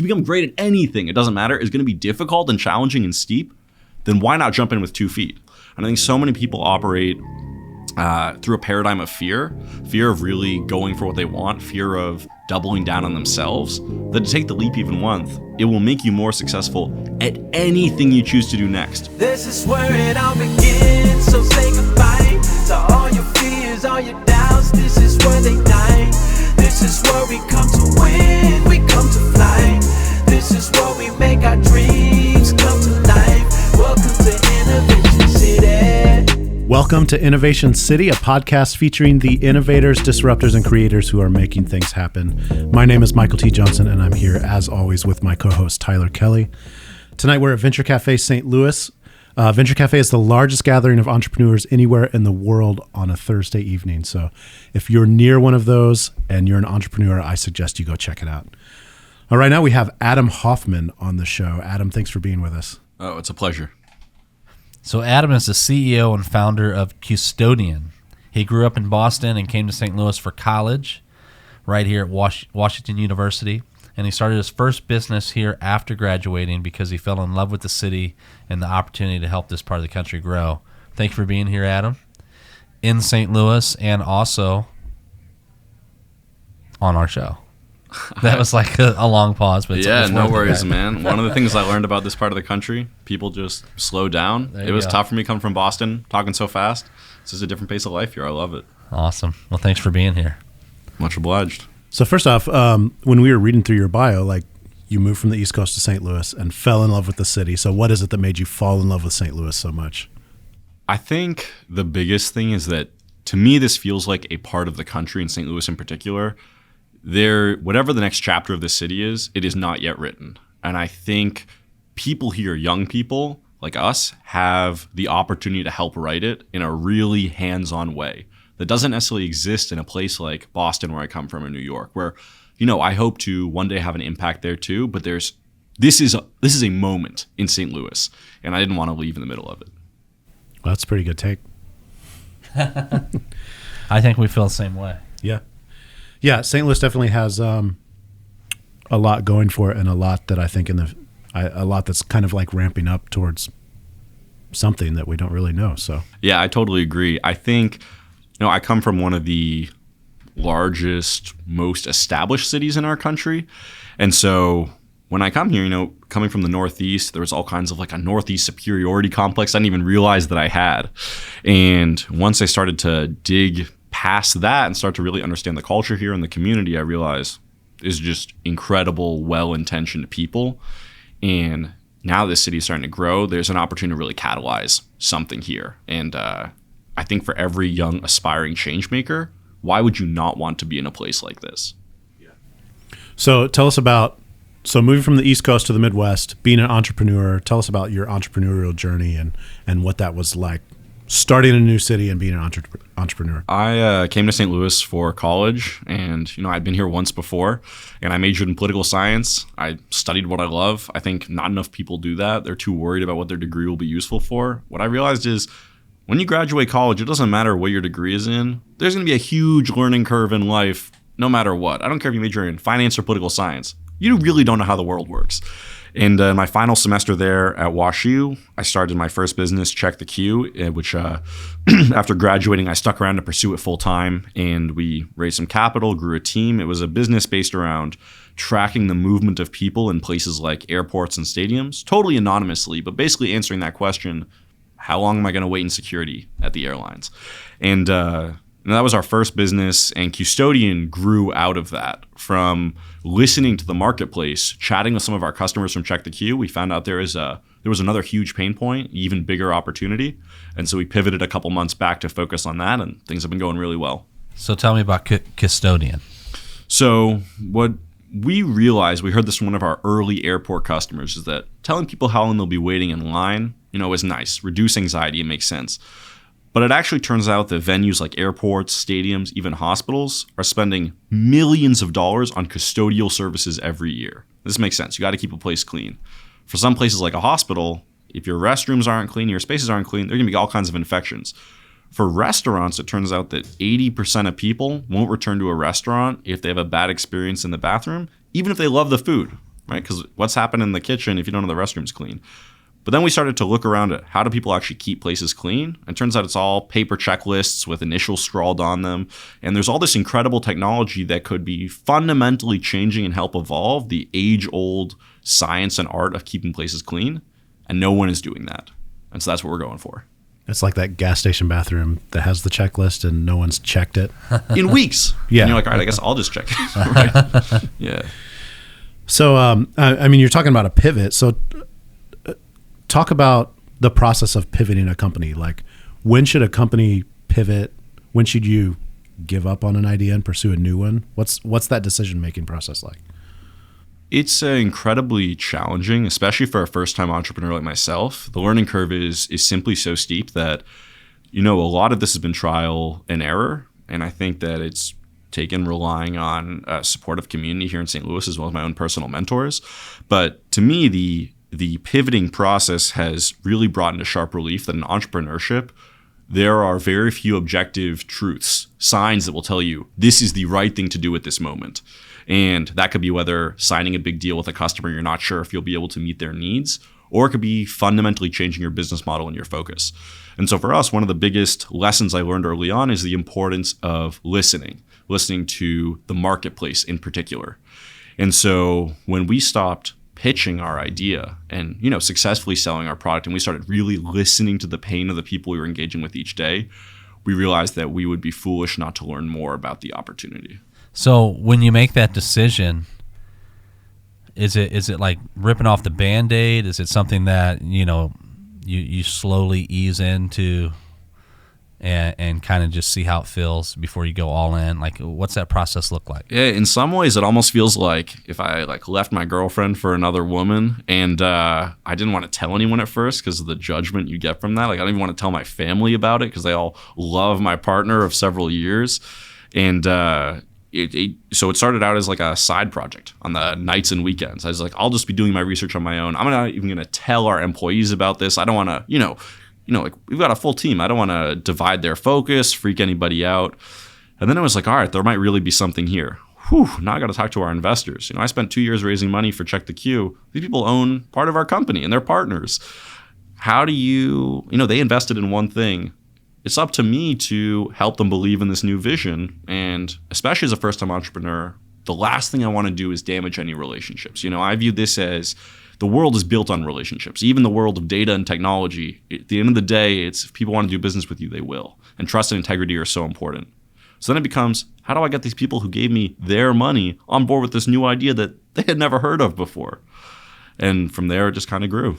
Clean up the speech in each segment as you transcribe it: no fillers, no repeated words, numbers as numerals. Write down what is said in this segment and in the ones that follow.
to become great at anything, it doesn't matter, is going to be difficult and challenging and steep, then why not jump in with 2 feet? And I think so many people operate through a paradigm of fear of really going for what they want, fear of doubling down on themselves, that to take the leap even once, it will make you more successful at anything you choose to do next. This is where it all begins, so say goodbye to all your fears, all your doubts. This is where they die. This is where we come to win, we come to fly. This is where we make our dreams come to life. Welcome to Innovation City. Welcome to Innovation City, a podcast featuring the innovators, disruptors, and creators who are making things happen. My name is Michael T. Johnson, and I'm here, as always, with my co-host, Tyler Kelly. Tonight, we're at Venture Cafe St. Louis. Venture Cafe is the largest gathering of entrepreneurs anywhere in the world on a Thursday evening. So if you're near one of those and you're an entrepreneur, I suggest you go check it out. All right, now we have Adam Hoffman on the show. Adam, thanks for being with us. Oh, it's a pleasure. So Adam is the CEO and founder of Qstodian. He grew up in Boston and came to St. Louis for college, right here at Washington University. And he started his first business here after graduating because he fell in love with the city and the opportunity to help this part of the country grow. Thank you for being here, Adam, in St. Louis and also on our show. That was like a long pause, but yeah, no worries, man. One of the things I learned about this part of the country, people just slow down. It was tough for me coming from Boston, talking so fast. It's just a different pace of life here. I love it. Awesome. Well, thanks for being here. Much obliged. So first off, when we were reading through your bio, like you moved from the East Coast to St. Louis and fell in love with the city. So what is it that made you fall in love with St. Louis so much? I think the biggest thing is that to me, this feels like a part of the country, in St. Louis in particular, whatever the next chapter of the city is, it is not yet written. And I think people here, young people like us, have the opportunity to help write it in a really hands-on way that doesn't necessarily exist in a place like Boston, where I come from, or New York, where, I hope to one day have an impact there too. But this is a moment in St. Louis, and I didn't want to leave in the middle of it. Well, that's a pretty good take. I think we feel the same way. Yeah, St. Louis definitely has a lot going for it, and a lot that I think a lot that's kind of like ramping up towards something that we don't really know. So yeah, I totally agree. I think I come from one of the largest, most established cities in our country, and so when I come here, coming from the Northeast, there was all kinds of like a Northeast superiority complex I didn't even realize that I had, and once I started to dig past that and start to really understand the culture here and the community, I realized is just incredible, well-intentioned people. And now this city is starting to grow. There's an opportunity to really catalyze something here. And I think for every young, aspiring change maker, why would you not want to be in a place like this? Yeah. So tell us so moving from the East Coast to the Midwest, being an entrepreneur, tell us about your entrepreneurial journey and what that was like, starting a new city and being an entrepreneur. I came to St. Louis for college, and I'd been here once before, and I majored in political science. I studied what I love. I think not enough people do that. They're too worried about what their degree will be useful for. What I realized is when you graduate college, it doesn't matter what your degree is in. There's going to be a huge learning curve in life no matter what. I don't care if you major in finance or political science. You really don't know how the world works. And my final semester there at WashU, I started my first business, Check the Q, which after graduating, I stuck around to pursue it full time. And we raised some capital, grew a team. It was a business based around tracking the movement of people in places like airports and stadiums, totally anonymously, but basically answering that question, how long am I going to wait in security at the airlines? And that was our first business, and Qstodian grew out of that. From listening to the marketplace, chatting with some of our customers from Check the Q, we found out there was another huge pain point, even bigger opportunity. And so we pivoted a couple months back to focus on that, and things have been going really well. So tell me about Qstodian. So what we realized, we heard this from one of our early airport customers, is that telling people how long they'll be waiting in line, is nice. Reduce anxiety, it makes sense. But it actually turns out that venues like airports, stadiums, even hospitals are spending millions of dollars on custodial services every year. This makes sense. You got to keep a place clean. For some places like a hospital, if your restrooms aren't clean, your spaces aren't clean, there are going to be all kinds of infections. For restaurants, it turns out that 80% of people won't return to a restaurant if they have a bad experience in the bathroom, even if they love the food. right? Because what's happened in the kitchen if you don't have the restrooms clean? But then we started to look around at how do people actually keep places clean? And it turns out it's all paper checklists with initials scrawled on them. And there's all this incredible technology that could be fundamentally changing and help evolve the age-old science and art of keeping places clean. And no one is doing that. And so that's what we're going for. It's like that gas station bathroom that has the checklist and no one's checked it. In weeks. Yeah. And you're like, all right, I guess I'll just check it. Right? Yeah. So, I mean, you're talking about a pivot. So talk about the process of pivoting a company. Like, when should a company pivot? When should you give up on an idea and pursue a new one? What's that decision-making process like? It's incredibly challenging, especially for a first-time entrepreneur like myself. The learning curve is simply so steep that, a lot of this has been trial and error. And I think that it's taken relying on a supportive community here in St. Louis, as well as my own personal mentors. But to me, the pivoting process has really brought into sharp relief that in entrepreneurship, there are very few objective truths, signs that will tell you this is the right thing to do at this moment. And that could be whether signing a big deal with a customer, you're not sure if you'll be able to meet their needs, or it could be fundamentally changing your business model and your focus. And so for us, one of the biggest lessons I learned early on is the importance of listening to the marketplace in particular. And so when we stopped pitching our idea and, successfully selling our product, and we started really listening to the pain of the people we were engaging with each day, we realized that we would be foolish not to learn more about the opportunity. So when you make that decision, is it like ripping off the Band-Aid? Is it something that, you slowly ease into and kind of just see how it feels before you go all in? Like, what's that process look like? Yeah, in some ways, it almost feels like if I left my girlfriend for another woman, and I didn't want to tell anyone at first because of the judgment you get from that. Like, I don't even want to tell my family about it because they all love my partner of several years, and so it started out as like a side project on the nights and weekends. I was like, I'll just be doing my research on my own. I'm not even going to tell our employees about this. I don't want to, like, we've got a full team. I don't want to divide their focus, freak anybody out. And then I was like, all right, there might really be something here. Now I got to talk to our investors. I spent 2 years raising money for Check the Q. These people own part of our company and they're partners. How do you, they invested in one thing. It's up to me to help them believe in this new vision. And especially as a first-time entrepreneur, the last thing I want to do is damage any relationships. I view this as the world is built on relationships. Even the world of data and technology, at the end of the day, it's if people want to do business with you, they will. And trust and integrity are so important. So then it becomes, how do I get these people who gave me their money on board with this new idea that they had never heard of before? And from there, it just kind of grew.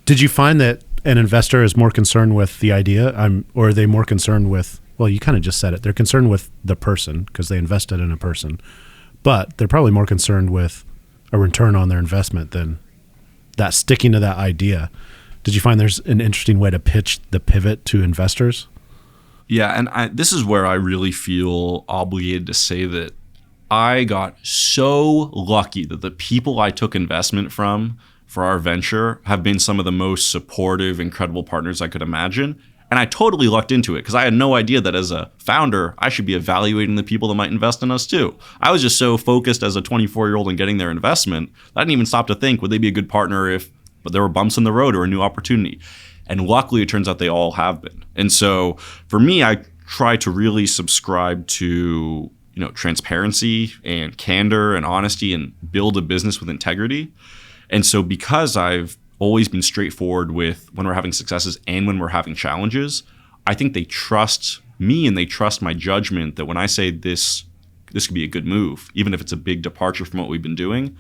Did you find that an investor is more concerned with the idea, or are they more concerned with, well, you kind of just said it, they're concerned with the person because they invested in a person, but they're probably more concerned with a return on their investment than that sticking to that idea. Did you find there's an interesting way to pitch the pivot to investors? Yeah, and this is where I really feel obligated to say that I got so lucky that the people I took investment from for our venture have been some of the most supportive, incredible partners I could imagine. And I totally lucked into it because I had no idea that as a founder, I should be evaluating the people that might invest in us too. I was just so focused as a 24-year-old in getting their investment that I didn't even stop to think, would they be a good partner if there were bumps in the road or a new opportunity? And luckily, it turns out they all have been. And so for me, I try to really subscribe to transparency and candor and honesty and build a business with integrity. And so because I've always been straightforward with when we're having successes and when we're having challenges, I think they trust me and they trust my judgment that when I say this could be a good move, even if it's a big departure from what we've been doing,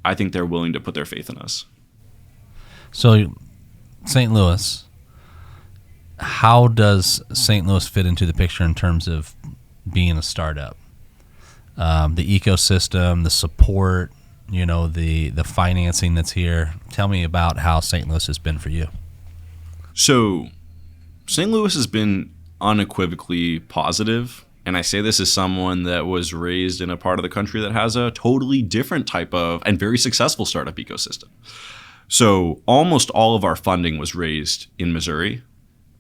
I think they're willing to put their faith in us. So St. Louis, how does St. Louis fit into the picture in terms of being a startup? The ecosystem, the support, the financing that's here. Tell me about how St. Louis has been for you. So St. Louis has been unequivocally positive. And I say this as someone that was raised in a part of the country that has a totally different type of and very successful startup ecosystem. So almost all of our funding was raised in Missouri.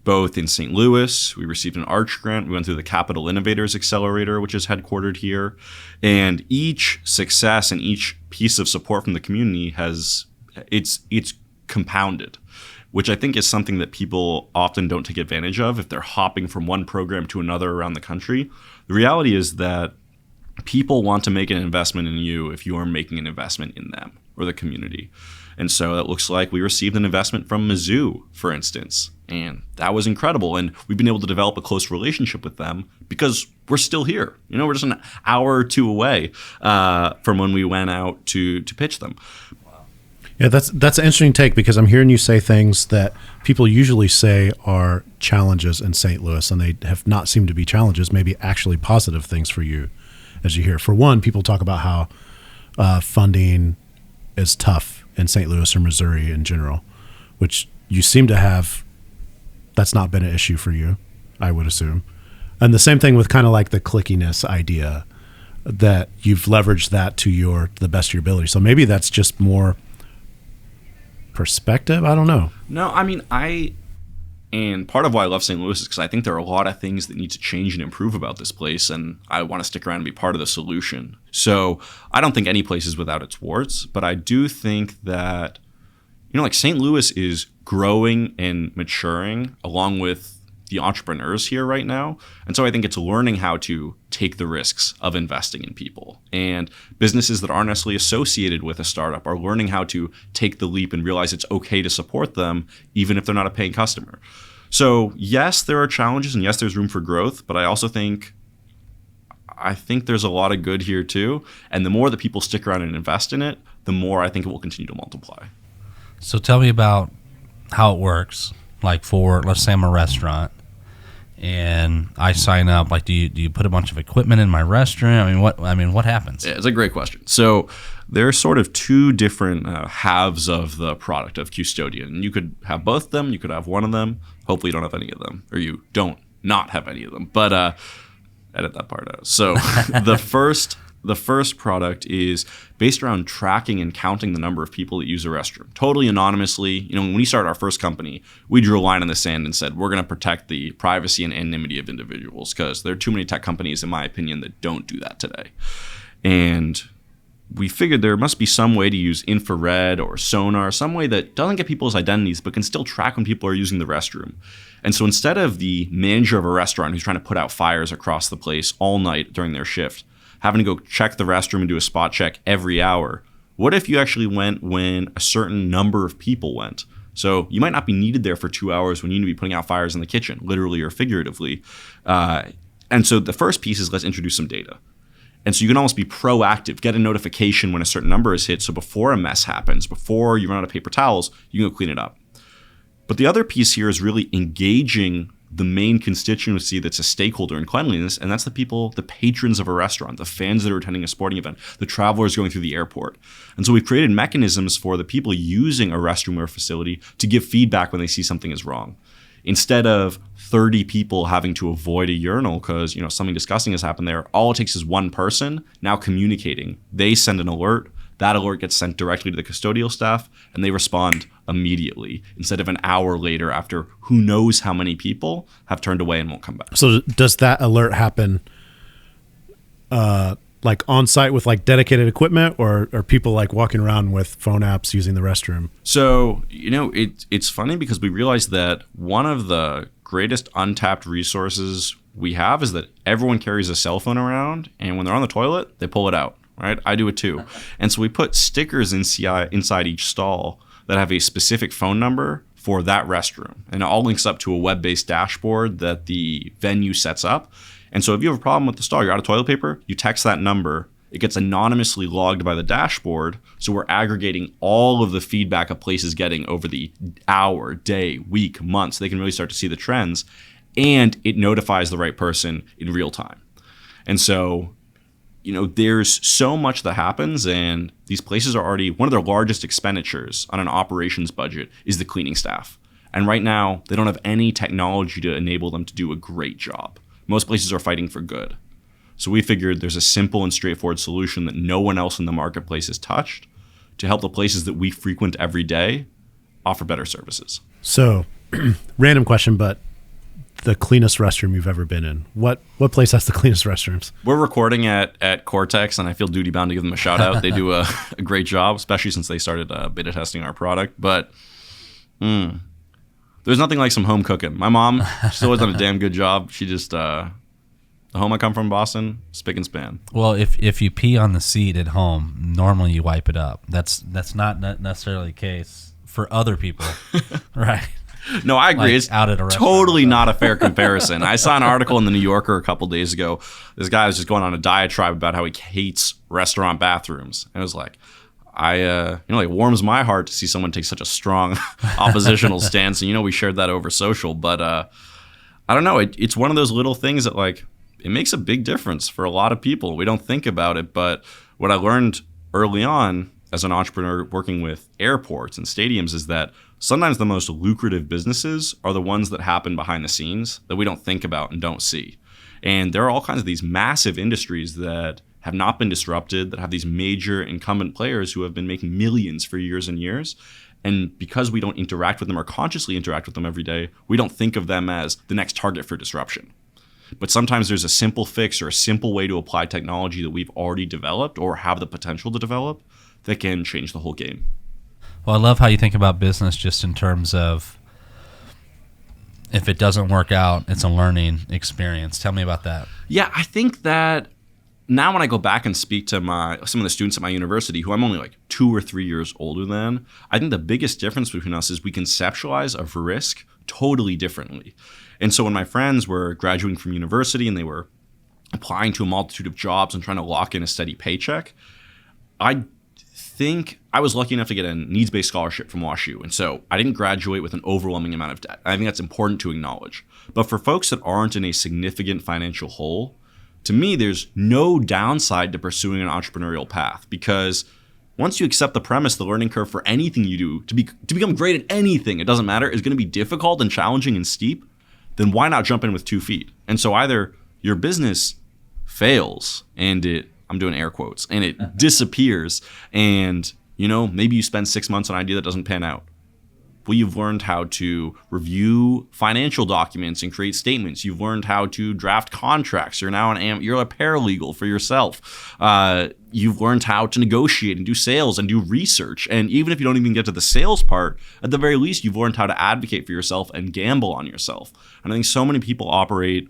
both in St. Louis. We received an Arch grant. We went through the Capital Innovators Accelerator, which is headquartered here. And each success and each piece of support from the community it's compounded, which I think is something that people often don't take advantage of if they're hopping from one program to another around the country. The reality is that people want to make an investment in you if you are making an investment in them or the community. And so it looks like we received an investment from Mizzou, for instance, and that was incredible. And we've been able to develop a close relationship with them because we're still here. We're just an hour or two away from when we went out to pitch them. Yeah, that's an interesting take, because I'm hearing you say things that people usually say are challenges in St. Louis, and they have not seemed to be challenges, maybe actually positive things for you, as you hear. For one, people talk about how funding is tough in St. Louis or Missouri in general, which you seem to have. That's not been an issue for you, I would assume. And the same thing with kind of like the clickiness idea, that you've leveraged that to the best of your ability. So maybe that's just more perspective. I don't know. No, I mean, and part of why I love St. Louis is because I think there are a lot of things that need to change and improve about this place, and I want to stick around and be part of the solution. So I don't think any place is without its warts, but I do think that, like St. Louis is growing and maturing along with the entrepreneurs here right now. And so I think it's learning how to take the risks of investing in people. And businesses that aren't necessarily associated with a startup are learning how to take the leap and realize it's okay to support them, even if they're not a paying customer. So yes, there are challenges, and yes, there's room for growth, but I also think there's a lot of good here too. And the more that people stick around and invest in it, the more I think it will continue to multiply. So tell me about how it works. Like for, let's say I'm a restaurant and I sign up. Like, do you put a bunch of equipment in my restroom? What happens? Yeah, it's a great question. So there are sort of two different halves of the product of Qstodian. You could have both of them. You could have one of them. Hopefully you don't have any of them, or you don't not have any of them. But edit that part out. So the first product is based around tracking and counting the number of people that use a restroom, totally anonymously. When we started our first company, we drew a line in the sand and said, we're going to protect the privacy and anonymity of individuals, because there are too many tech companies, in my opinion, that don't do that today. And we figured there must be some way to use infrared or sonar, some way that doesn't get people's identities, but can still track when people are using the restroom. And so instead of the manager of a restaurant who's trying to put out fires across the place all night during their shift, having to go check the restroom and do a spot check every hour, what if you actually went when a certain number of people went? So you might not be needed there for 2 hours when you need to be putting out fires in the kitchen, literally or figuratively. And so the first piece is, let's introduce some data. And so you can almost be proactive, get a notification when a certain number is hit. So before a mess happens, before you run out of paper towels, you can go clean it up. But the other piece here is really engaging the main constituency that's a stakeholder in cleanliness, and that's the people, the patrons of a restaurant, the fans that are attending a sporting event, the travelers going through the airport. And so we've created mechanisms for the people using a restroom or a facility to give feedback when they see something is wrong. Instead of 30 people having to avoid a urinal because something disgusting has happened there, all it takes is one person now communicating. They send an alert. That alert gets sent directly to the custodial staff, and they respond immediately instead of an hour later after who knows how many people have turned away and won't come back. So does that alert happen like on site with like dedicated equipment, or are people like walking around with phone apps using the restroom? So, it's funny because we realized that one of the greatest untapped resources we have is that everyone carries a cell phone around, and when they're on the toilet, they pull it out. Right? I do it too. And so we put stickers inside each stall that have a specific phone number for that restroom. And it all links up to a web-based dashboard that the venue sets up. And so if you have a problem with the stall, you're out of toilet paper, you text that number, it gets anonymously logged by the dashboard. So we're aggregating all of the feedback a place is getting over the hour, day, week, month, so they can really start to see the trends. And it notifies the right person in real time. And so there's so much that happens, and these places are already, one of their largest expenditures on an operations budget is the cleaning staff. And right now, they don't have any technology to enable them to do a great job. Most places are fighting for good. So we figured there's a simple and straightforward solution that no one else in the marketplace has touched to help the places that we frequent every day offer better services. So, random question, but the cleanest restroom you've ever been in? What place has the cleanest restrooms? We're recording at Cortex, and I feel duty bound to give them a shout out. They do a great job, especially since they started beta testing our product. But there's nothing like some home cooking. My mom still has done a damn good job. She just the home I come from, Boston, spick and span. Well, if you pee on the seat at home, normally you wipe it up. That's not necessarily the case for other people, right? No, I agree. Like it's out at a restaurant totally not a fair comparison. I saw an article in the New Yorker a couple days ago. This guy was just going on a diatribe about how he hates restaurant bathrooms. And it was like, it warms my heart to see someone take such a strong oppositional stance. And, we shared that over social. But I don't know. It's one of those little things that, like, it makes a big difference for a lot of people. We don't think about it. But what I learned early on as an entrepreneur working with airports and stadiums is that sometimes the most lucrative businesses are the ones that happen behind the scenes that we don't think about and don't see. And there are all kinds of these massive industries that have not been disrupted, that have these major incumbent players who have been making millions for years and years. And because we don't interact with them or consciously interact with them every day, we don't think of them as the next target for disruption. But sometimes there's a simple fix or a simple way to apply technology that we've already developed or have the potential to develop that can change the whole game. Well, I love how you think about business just in terms of if it doesn't work out, it's a learning experience. Tell me about that. Yeah, I think that now when I go back and speak to some of the students at my university, who I'm only like 2 or 3 years older than, I think the biggest difference between us is we conceptualize of risk totally differently. And so when my friends were graduating from university and they were applying to a multitude of jobs and trying to lock in a steady paycheck, I think I was lucky enough to get a needs-based scholarship from WashU. And so I didn't graduate with an overwhelming amount of debt. I think that's important to acknowledge. But for folks that aren't in a significant financial hole, to me, there's no downside to pursuing an entrepreneurial path, because once you accept the premise, the learning curve for anything you do, to become great at anything, it doesn't matter, is going to be difficult and challenging and steep, then why not jump in with 2 feet? And so either your business fails and I'm doing air quotes, and it disappears, and maybe you spend 6 months on an idea that doesn't pan out. Well, you've learned how to review financial documents and create statements. You've learned how to draft contracts. You're now you're a paralegal for yourself. You've learned how to negotiate and do sales and do research. And even if you don't even get to the sales part, at the very least, you've learned how to advocate for yourself and gamble on yourself. And I think so many people operate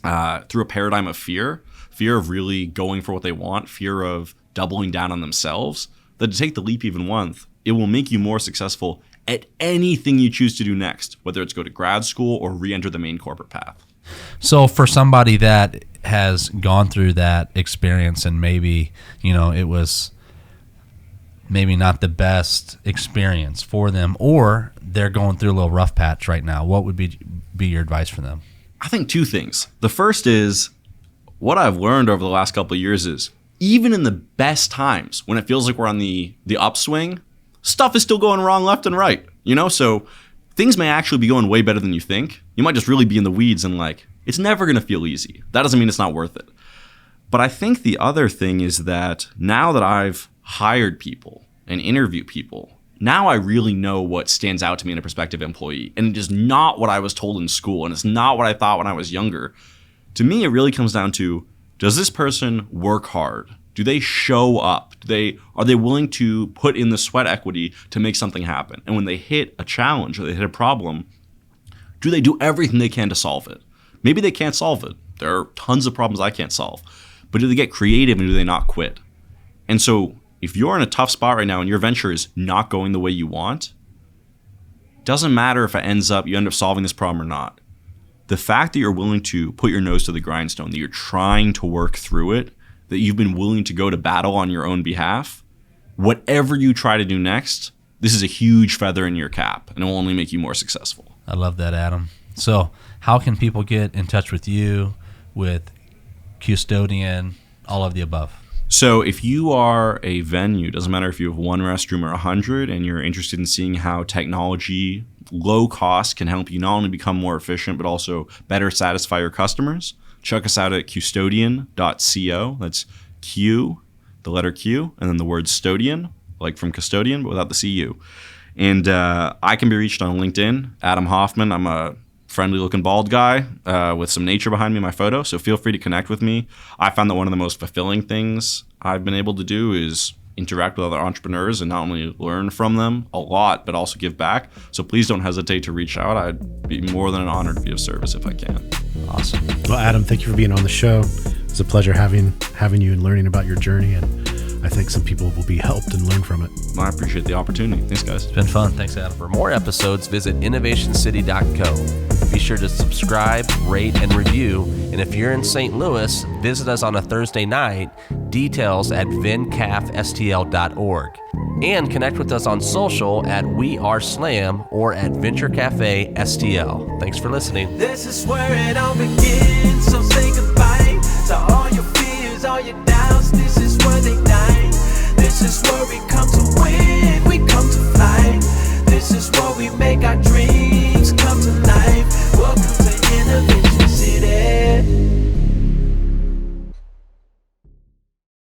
through a paradigm of fear of really going for what they want, fear of doubling down on themselves, that to take the leap even once, it will make you more successful at anything you choose to do next, whether it's go to grad school or re-enter the main corporate path. So for somebody that has gone through that experience and maybe, it was maybe not the best experience for them, or they're going through a little rough patch right now, what would be your advice for them? I think 2 things. The first is, what I've learned over the last couple of years is, even in the best times, when it feels like we're on the upswing, stuff is still going wrong left and right, So things may actually be going way better than you think. You might just really be in the weeds and it's never going to feel easy. That doesn't mean it's not worth it. But I think the other thing is that now that I've hired people and interviewed people, now I really know what stands out to me in a prospective employee. And it is not what I was told in school, and it's not what I thought when I was younger. To me, it really comes down to, does this person work hard? Do they show up? Are they willing to put in the sweat equity to make something happen? And when they hit a challenge or they hit a problem, do they do everything they can to solve it? Maybe they can't solve it. There are tons of problems I can't solve. But do they get creative and do they not quit? And so if you're in a tough spot right now and your venture is not going the way you want, it doesn't matter if you end up solving this problem or not. The fact that you're willing to put your nose to the grindstone, that you're trying to work through it, that you've been willing to go to battle on your own behalf, whatever you try to do next, this is a huge feather in your cap, and it will only make you more successful. I love that, Adam. So how can people get in touch with you, with Qstodian, all of the above? So if you are a venue, doesn't matter if you have 1 restroom or 100, and you're interested in seeing how technology, low cost, can help you not only become more efficient, but also better satisfy your customers, check us out at Qstodian.co. That's Q, the letter Q, and then the word Stodian, like from custodian, but without the CU. And I can be reached on LinkedIn, Adam Hoffman. I'm a friendly looking bald guy with some nature behind me in my photo. So feel free to connect with me. I found that one of the most fulfilling things I've been able to do is interact with other entrepreneurs and not only learn from them a lot, but also give back. So please don't hesitate to reach out. I'd be more than an honor to be of service if I can. Awesome. Well, Adam, thank you for being on the show. It's a pleasure having you and learning about your journey, and I think some people will be helped and learn from it. I appreciate the opportunity. Thanks, guys. It's been fun. Thanks, Adam. For more episodes, visit innovationcity.co. Be sure to subscribe, rate, and review. And if you're in St. Louis, visit us on a Thursday night. Details at vincafstl.org. And connect with us on social at We Are Slam or at Venture Cafe STL. Thanks for listening. This is where it all begins, so say goodbye to all your fears, all your doubts. This is where they die.